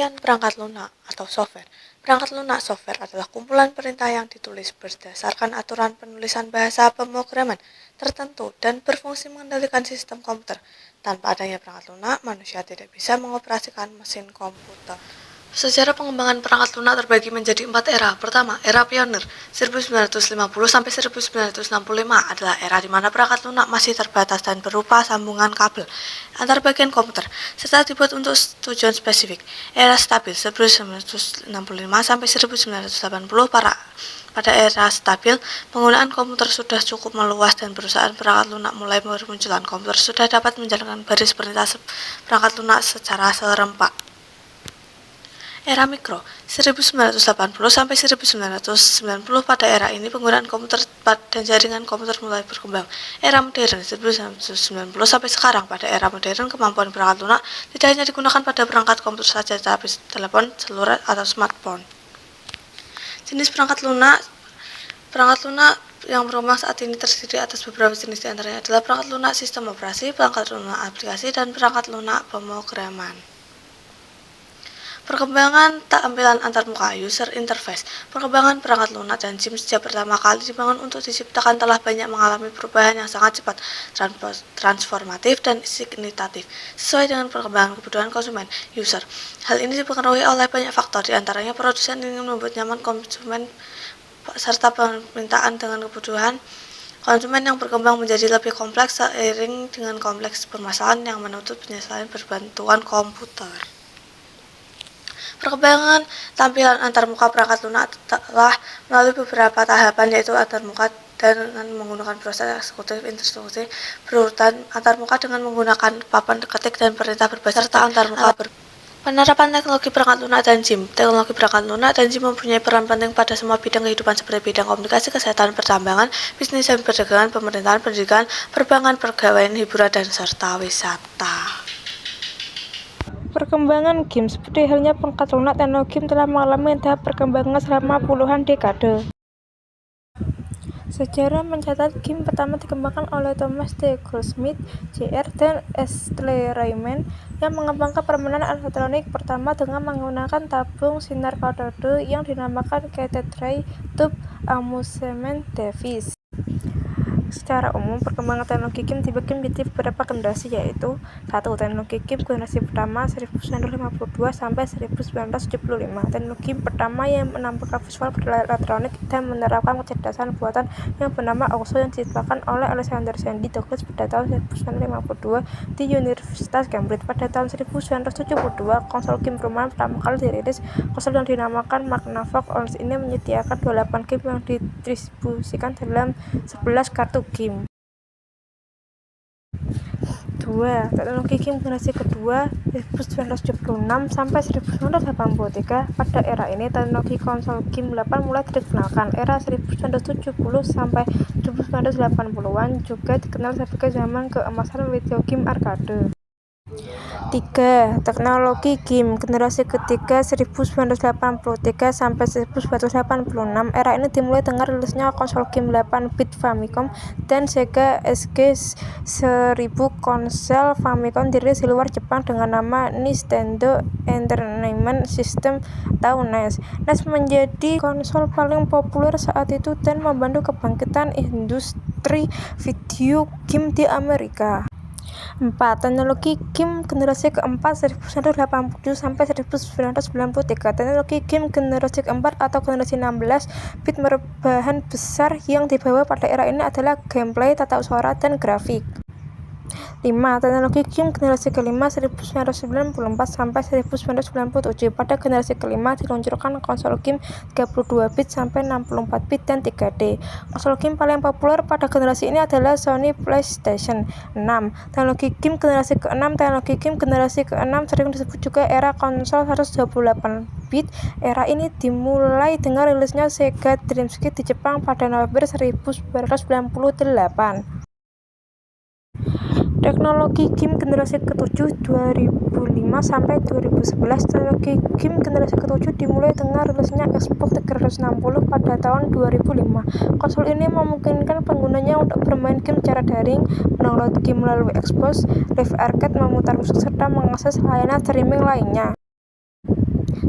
Pengertian perangkat lunak atau software. Perangkat lunak software adalah kumpulan perintah yang ditulis berdasarkan aturan penulisan bahasa pemrograman tertentu dan berfungsi mengendalikan sistem komputer. Tanpa adanya perangkat lunak, manusia tidak bisa mengoperasikan mesin komputer. Sejarah pengembangan perangkat lunak terbagi menjadi 4 era. Pertama, era pionir 1950-1965 adalah era di mana perangkat lunak masih terbatas dan berupa sambungan kabel antar bagian komputer, serta dibuat untuk tujuan spesifik. Era stabil 1965-1980 pada era stabil, penggunaan komputer sudah cukup meluas dan perusahaan perangkat lunak mulai bermunculan. Komputer sudah dapat menjalankan baris perintah perangkat lunak secara serempak. Era mikro 1980-1990 pada era ini penggunaan komputer dan jaringan komputer mulai berkembang. Era modern 1990 sampai sekarang. Pada era modern kemampuan perangkat lunak tidak hanya digunakan pada perangkat komputer saja, tapi telepon seluler atau smartphone. Jenis perangkat lunak yang berkembang saat ini terdiri atas beberapa jenis, diantaranya adalah perangkat lunak sistem operasi, perangkat lunak aplikasi, dan perangkat lunak pemrograman. Perkembangan tampilan antarmuka user interface. Perkembangan perangkat lunak dan SIM sejak pertama kali dibangun untuk diciptakan telah banyak mengalami perubahan yang sangat cepat, transformatif, dan signifikatif sesuai dengan perkembangan kebutuhan konsumen user. Hal ini dipengaruhi oleh banyak faktor, diantaranya produsen ingin membuat nyaman konsumen serta permintaan dengan kebutuhan konsumen yang berkembang menjadi lebih kompleks seiring dengan kompleks permasalahan yang menuntut penyelesaian berbantuan komputer. Perkembangan tampilan antarmuka perangkat lunak telah melalui beberapa tahapan, yaitu antarmuka dengan menggunakan proses eksekutif instruksi berurutan, antarmuka dengan menggunakan papan ketik dan perintah berbasis, serta antarmuka penerapan teknologi perangkat lunak dan SIM. Teknologi perangkat lunak dan SIM mempunyai peran penting pada semua bidang kehidupan seperti bidang komunikasi, kesehatan, pertambangan, bisnis dan perdagangan, pemerintahan, pendidikan, perbankan, pergaulan, hiburan, dan serta wisata. Perkembangan game. Seperti halnya perangkat lunak, teknologi game telah mengalami tahap perkembangan selama puluhan dekade. Sejarah mencatat game pertama dikembangkan oleh Thomas T. Goldsmith, Jr. dan Stanley Rayman yang mengembangkan permainan elektronik pertama dengan menggunakan tabung sinar katode yang dinamakan Cathode Tube Amusement Device. Secara umum, perkembangan teknologi game dibagi menjadi beberapa generasi, yaitu 1. Teknologi game generasi pertama 1952 sampai 1975. Teknologi pertama yang menampilkan visual elektronik dan menerapkan kecerdasan buatan yang bernama OXO yang diciptakan oleh Alexander Sandy Douglas pada tahun 1952 di Universitas Cambridge. Pada tahun 1972, konsol game rumahan pertama kali dirilis. Konsol yang dinamakan Magnavox OS ini menyediakan 28 game yang didistribusikan dalam 11 kartu game. 2. Teknologi game generasi kedua 1976 sampai 1983. Pada era ini teknologi konsol game 8 mulai dikenalkan. Era 1970 sampai 1980-an juga dikenal sebagai zaman keemasan video game arcade. 3. Teknologi game generasi ketiga 1983 sampai 1986. Era ini dimulai dengan rilisnya konsol game 8-bit Famicom dan Sega SG-1000. Konsol Famicom dirilis di luar Jepang dengan nama Nintendo Entertainment System atau NES. NES menjadi konsol paling populer saat itu dan membantu kebangkitan industri video game di Amerika. 4. Teknologi game generasi keempat 1987 sampai 1993. Teknologi game generasi keempat atau generasi 16 bit perubahan besar yang dibawa pada era ini adalah gameplay, tata suara, dan grafik. 5. Teknologi game generasi kelima 1994 sampai 1997. Pada generasi kelima diluncurkan konsol game 32 bit sampai 64 bit dan 3D. Konsol game paling populer pada generasi ini adalah Sony PlayStation 6. Teknologi game generasi ke-6. Teknologi game generasi ke-6 sering disebut juga era konsol 128 bit. Era ini dimulai dengan rilisnya Sega Dreamcast di Jepang pada November 1998. Teknologi game generasi ke-7 2005 sampai 2011. Teknologi game generasi ke-7 dimulai dengan rilisnya Xbox 360 pada tahun 2005. Konsol ini memungkinkan penggunanya untuk bermain game secara daring, mendownload game melalui Xbox Live Arcade, memutar musik, serta mengakses layanan streaming lainnya.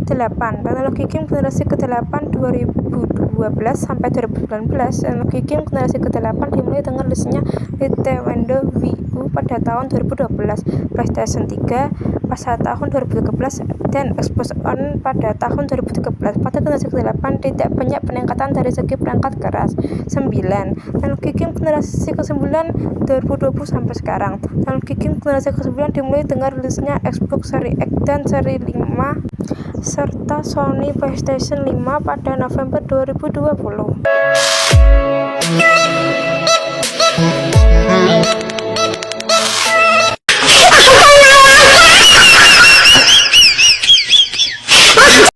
8. Teknologi game generasi ke-8 2012 sampai 2019. Teknologi game generasi ke-8 dimulai dengan rilisnya Nintendo Wii U pada tahun 2012, PlayStation 3 pada tahun 2013, dan Xbox One pada tahun 2013. Pada generasi ke-8 tidak banyak peningkatan dari segi perangkat keras. 9. Teknologi game generasi ke-9 2020 sampai sekarang. Teknologi game generasi ke-9 dimulai dengan rilisnya Xbox Series X dan Series 5 serta Sony PlayStation 5 pada November 2020.